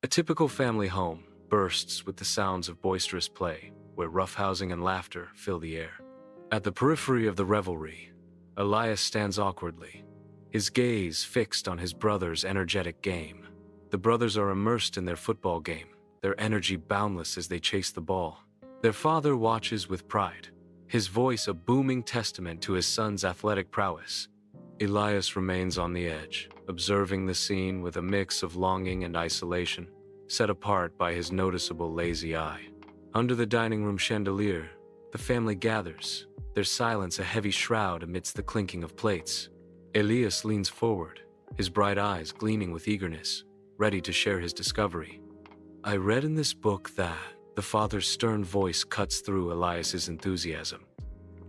A typical family home bursts with the sounds of boisterous play, where roughhousing and laughter fill the air. At the periphery of the revelry, Elias stands awkwardly, his gaze fixed on his brother's energetic game. The brothers are immersed in their football game, their energy boundless as they chase the ball. Their father watches with pride, his voice a booming testament to his son's athletic prowess. Elias remains on the edge, observing the scene with a mix of longing and isolation, set apart by his noticeable lazy eye. Under the dining room chandelier, the family gathers, their silence a heavy shroud amidst the clinking of plates. Elias leans forward, his bright eyes gleaming with eagerness, ready to share his discovery. "I read in this book that..." The father's stern voice cuts through Elias's enthusiasm.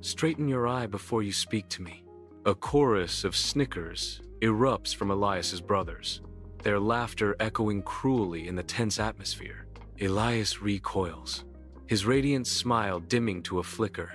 "Straighten your eye before you speak to me." A chorus of snickers erupts from Elias's brothers, their laughter echoing cruelly in the tense atmosphere. Elias recoils, his radiant smile dimming to a flicker,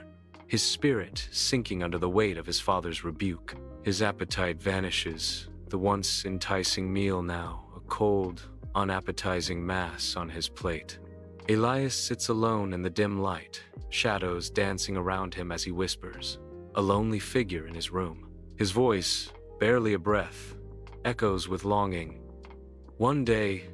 his spirit sinking under the weight of his father's rebuke. His appetite vanishes, the once enticing meal now a cold, unappetizing mass on his plate. Elias sits alone in the dim light, shadows dancing around him as he whispers, a lonely figure in his room. His voice, barely a breath, echoes with longing. "One day,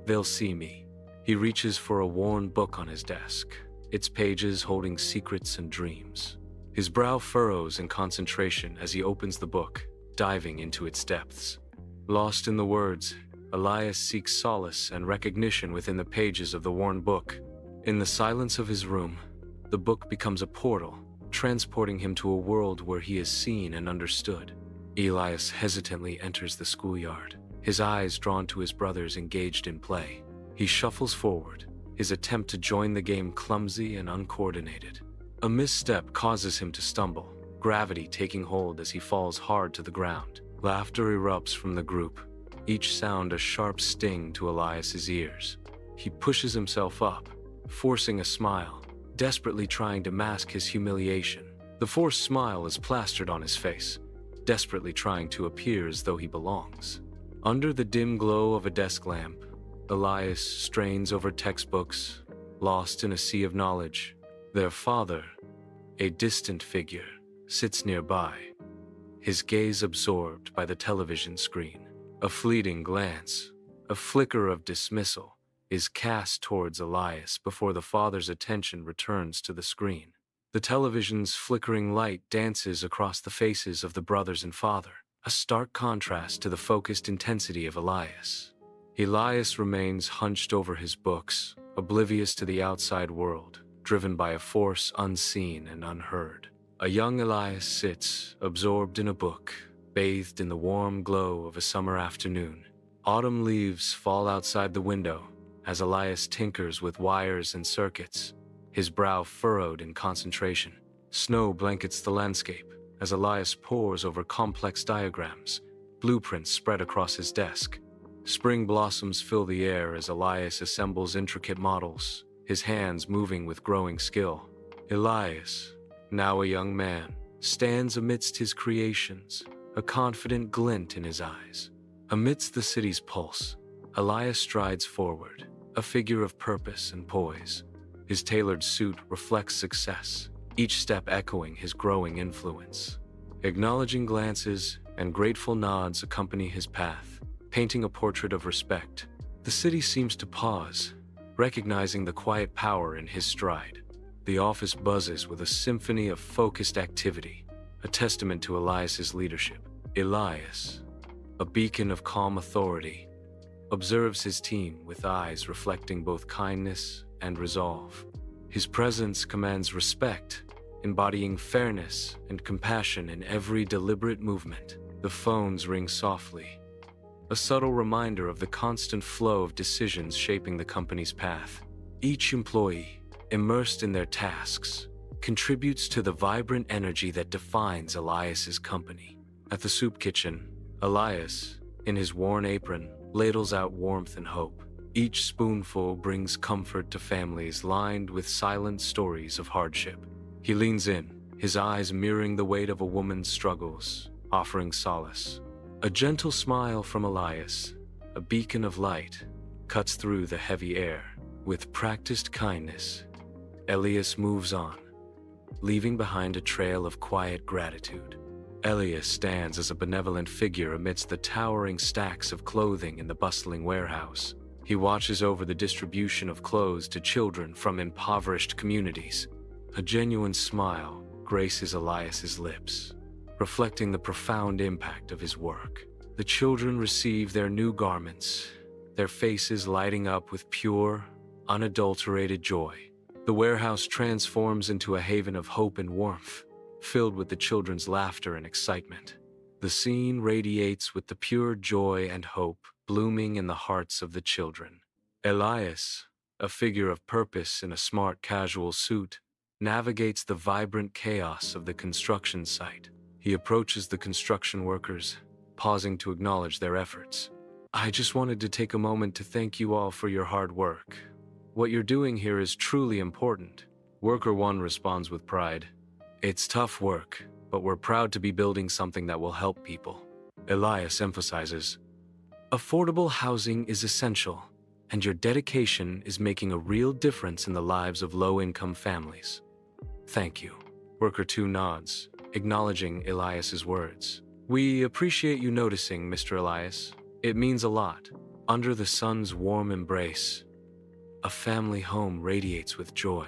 they'll see me." He reaches for a worn book on his desk, its pages holding secrets and dreams. His brow furrows in concentration as he opens the book, diving into its depths. Lost in the words, Elias seeks solace and recognition within the pages of the worn book. In the silence of his room, the book becomes a portal, transporting him to a world where he is seen and understood. Elias hesitantly enters the schoolyard, his eyes drawn to his brothers engaged in play. He shuffles forward, his attempt to join the game clumsy and uncoordinated. A misstep causes him to stumble, gravity taking hold as he falls hard to the ground. Laughter erupts from the group, each sound a sharp sting to Elias's ears. He pushes himself up, forcing a smile, desperately trying to mask his humiliation. The forced smile is plastered on his face, desperately trying to appear as though he belongs. Under the dim glow of a desk lamp, Elias strains over textbooks, lost in a sea of knowledge. Their father, a distant figure, sits nearby, his gaze absorbed by the television screen. A fleeting glance, a flicker of dismissal, is cast towards Elias before the father's attention returns to the screen. The television's flickering light dances across the faces of the brothers and father, a stark contrast to the focused intensity of Elias. Elias remains hunched over his books, oblivious to the outside world, driven by a force unseen and unheard. A young Elias sits, absorbed in a book, bathed in the warm glow of a summer afternoon. Autumn leaves fall outside the window as Elias tinkers with wires and circuits, his brow furrowed in concentration. Snow blankets the landscape as Elias pores over complex diagrams, blueprints spread across his desk. Spring blossoms fill the air as Elias assembles intricate models, his hands moving with growing skill. Elias, now a young man, stands amidst his creations, a confident glint in his eyes. Amidst the city's pulse, Elias strides forward, a figure of purpose and poise. His tailored suit reflects success, each step echoing his growing influence. Acknowledging glances and grateful nods accompany his path, painting a portrait of respect. The city seems to pause, recognizing the quiet power in his stride. The office buzzes with a symphony of focused activity, a testament to Elias's leadership. Elias, a beacon of calm authority, observes his team with eyes reflecting both kindness and resolve. His presence commands respect, embodying fairness and compassion in every deliberate movement. The phones ring softly, a subtle reminder of the constant flow of decisions shaping the company's path. Each employee, immersed in their tasks, contributes to the vibrant energy that defines Elias's company. At the soup kitchen, Elias, in his worn apron, ladles out warmth and hope. Each spoonful brings comfort to families lined with silent stories of hardship. He leans in, his eyes mirroring the weight of a woman's struggles, offering solace. A gentle smile from Elias, a beacon of light, cuts through the heavy air. With practiced kindness, Elias moves on, leaving behind a trail of quiet gratitude. Elias stands as a benevolent figure amidst the towering stacks of clothing in the bustling warehouse. He watches over the distribution of clothes to children from impoverished communities. A genuine smile graces Elias's lips, reflecting the profound impact of his work. The children receive their new garments, their faces lighting up with pure, unadulterated joy. The warehouse transforms into a haven of hope and warmth, filled with the children's laughter and excitement. The scene radiates with the pure joy and hope blooming in the hearts of the children. Elias, a figure of purpose in a smart casual suit, navigates the vibrant chaos of the construction site. He approaches the construction workers, pausing to acknowledge their efforts. "I just wanted to take a moment to thank you all for your hard work. What you're doing here is truly important." Worker 1 responds with pride. "It's tough work, but we're proud to be building something that will help people." Elias emphasizes, "Affordable housing is essential, and your dedication is making a real difference in the lives of low-income families." "Thank you." Worker 2 nods, acknowledging Elias's words. "We appreciate you noticing, Mr. Elias. It means a lot." Under the sun's warm embrace, a family home radiates with joy.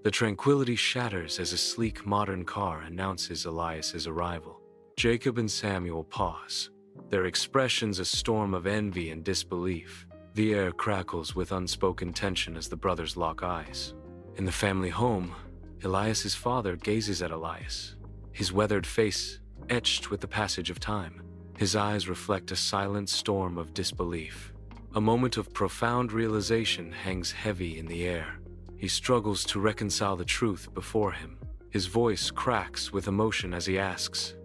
The tranquility shatters as a sleek modern car announces Elias's arrival. Jacob and Samuel pause, their expressions a storm of envy and disbelief. The air crackles with unspoken tension as the brothers lock eyes. In the family home, Elias's father gazes at Elias, his weathered face etched with the passage of time. His eyes reflect a silent storm of disbelief. A moment of profound realization hangs heavy in the air. He struggles to reconcile the truth before him. His voice cracks with emotion as he asks,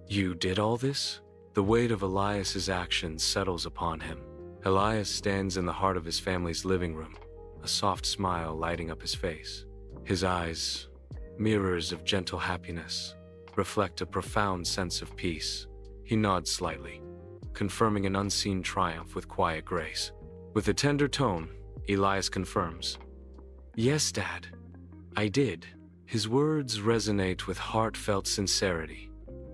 "You did all this?" The weight of Elias's actions settles upon him. Elias stands in the heart of his family's living room, a soft smile lighting up his face. His eyes, mirrors of gentle happiness, reflect a profound sense of peace. He nods slightly, confirming an unseen triumph with quiet grace. With a tender tone, Elias confirms, "Yes, Dad, I did." His words resonate with heartfelt sincerity,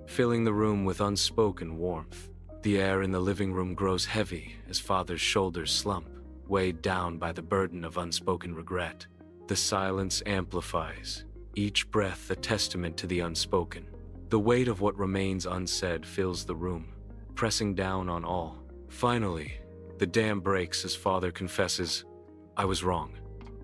filling the room with unspoken warmth. The air in the living room grows heavy as Father's shoulders slump, weighed down by the burden of unspoken regret. The silence amplifies, each breath a testament to the unspoken. The weight of what remains unsaid fills the room, pressing down on all. Finally, the dam breaks as Father confesses, "I was wrong."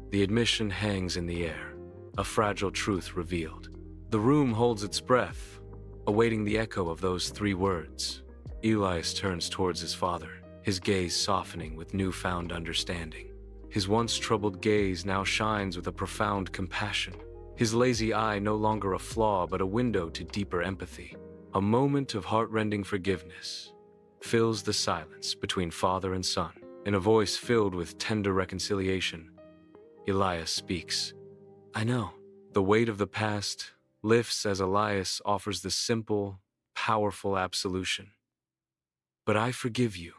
The admission hangs in the air, a fragile truth revealed. The room holds its breath, awaiting the echo of those 3 words. Elias turns towards his father, his gaze softening with newfound understanding. His once troubled gaze now shines with a profound compassion, his lazy eye no longer a flaw but a window to deeper empathy. A moment of heartrending forgiveness fills the silence between father and son. In a voice filled with tender reconciliation, Elias speaks, "I know." The weight of the past lifts as Elias offers the simple, powerful absolution. "But I forgive you."